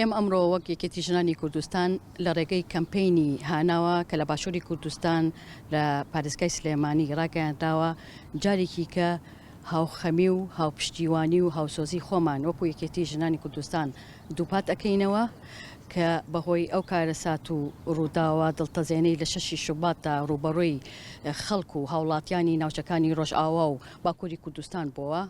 ئێمە ئەمڕۆ وەک یەکێتی ژنانی کوردستان لە ڕێگەی کەمپینی هاناوە کە لە باشووری کوردستان لە پارێزگای سلێمانی ڕاگەیانداوە جارێکی کە هاوخەمی و هاوپشتیوانی و هاوسۆزی خۆمان وەکو یەکێتی ژنانی کوردستان دووپات ئەەکەینەوە کە بەهۆی ئەو کارەسات و ڕووداوە دڵتەزێنەی لە 6 شوباتدا ڕوبەڕووی خەڵک و هاوڵاتیانی ناوچەکانی ڕۆژئاوا و باکووری کوردستان بووە.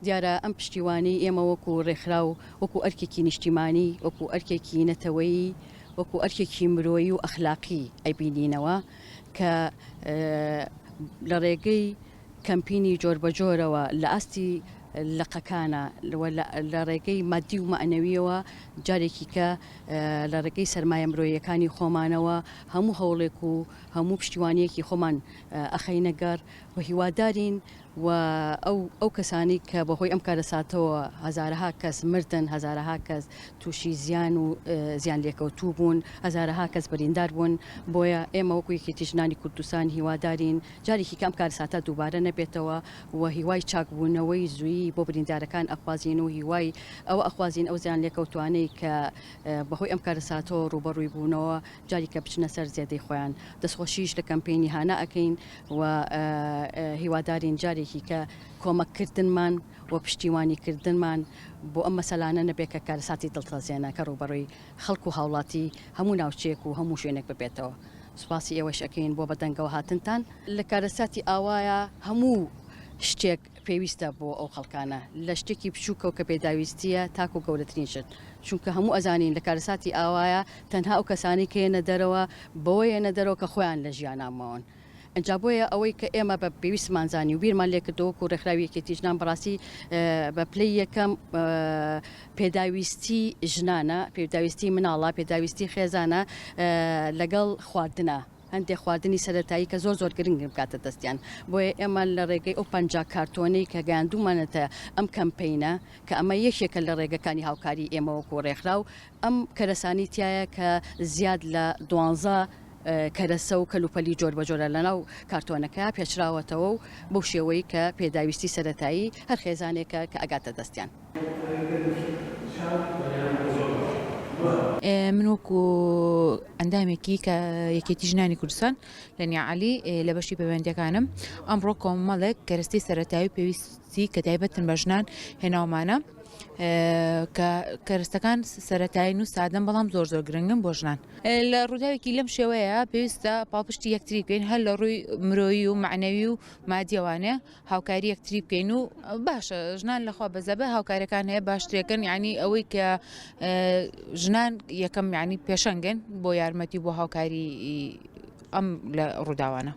دیارە ئەم پشتیوانی ئێمە وەکو ڕێکخرا و وەکو ئەرکێکی نیشتیمانی وەکو ئەرکێکی نەتەوەیی وەکو ئەرکێکی مرۆیی و ئەخلاقی ئەیبینینەوە کە لە ڕێگەی کەمپینی جۆر بە جۆرەوە لە ئاستی لەقەکانە لە ڕێگەی مادی و معنەویەوە جارێکی کە لە ڕێگەی سەرمایە مرۆیەکانی خۆمانەوە هەموو هەوڵێک و هەموو پشتیوانیەکی خۆمان ئەخەینەگەر و هیوادارین و ئەو کەسانی کە بەهۆی ئەم کارەساتەوە هەزارەها کەس مردن هەزارەها کەس تووشی زیان و زیان لێکەوتوو بوون هەزارەها کەس بەریندار بوون بۆیە ئێمە وەکو یەکێتی ژنانی کوردستان هیوادارین جارێکی کەم کارەساتە دووبارە نەبێتەوە و هیوای چاکبوونەوەی زوویی بۆ بریندارەکان ئەخوازین و هیوای ئەوە ئەخوازین ئەو زیان لێکەوتوانەی کە بەهۆی ئەم کارەساتەوە ڕوبەڕووی بوونەوە جاری کە بچنە سەر زێدەی خۆیان دەستخۆشیش لە کەمپینی هانا ئەەکەین و هیوادارین جارێکی کە کۆمەکردنمان و پشتیوانیکردنمان بۆ ئەم مەسەلانە نەبێت کە کارەساتی دڵتەزێنە کە ڕوبەڕووی خەڵک و هاوڵاتی هەموو ناوچێک و هەموو شوێنێک ببێتەوە. سوپاسی ئێوەش ئەەکەین بۆ بەدەنگەوە هاتنتان لە کارەساتی ئاوایە هەموو شتێک پێویستە بۆ ئەو خەڵکانە لە شتێکی بچووکە و کە پێداویستیە تاکو گەورەترین شت چونکە هەموو ئەزانین لە کارەساتی ئاوایە تەنها ئەو کەسانی کە ێنە دەرەوە بەوەی ێنە دەرەوە کە خۆیان لە ژیانامەوەن ئەجا بۆیە ئەوەی کە ئێمە بە پێویستمانزانی و بیرمان لێکردەوە و ڕێکخراوی یەکێتی ژنان بەڕاستی بە پلەی یەکەم پێداویستی ژنانە پێداویستی مناڵە پێداویستی خێزانە لەگەڵ خواردنە هەندێک خواردنی سەرەتایی کە زۆر گرنگ بکاتە دەستیان بۆیە ئێمە لە ڕێگەی ئەو 50 کارتۆنەی کە گەیاندومانەتە ئەم کەمپینە کە ئەمە یەکێکە لە ڕێگەکانی هاوکاری ئێمە وەکو ڕێکخرا و ئەم کەرەسانی تایە کە زیاد لە 12 کەرەسە و کەلوپەلی جۆر بە جۆرە لەناو کارتۆنەکە پێچراوەتەوە و بەو شێوەی کە پێداویستی سەرەتایی هەر خێزانێکە کە ئەگاتە دەستیان. من وەکو ئەندامێکی کە یەکێتی ژنانی کوردستان لە نیعەلی لە بەشی پەیوەندیەکانم ئەمڕۆ کۆمەڵێک کەرەستەی سەرەتایی پێویستی کە تایبەتن بە ژنان هێناومانە کە کەرەستەکان سەرەتایی و سادەن بەڵام زۆر گرنگن بۆ ژنان لە ڕووداوێکی لەم شێوەیە پێویستە پاڵپشتی یەکتری بکەین هەر لە ڕووی مرۆیی و معنەوی و مادیەوانێ هاوکاری یەکتری بکەین و باشە ژنان لەخوا بەزەبە هاوکاریەکان هەیە باشترێکن یعنی ئەوەی کە ژنان یەکەم یعنی پێشەنگن بۆ یارمەتی بۆ هاوکاری ئەم لە ڕووداوانە.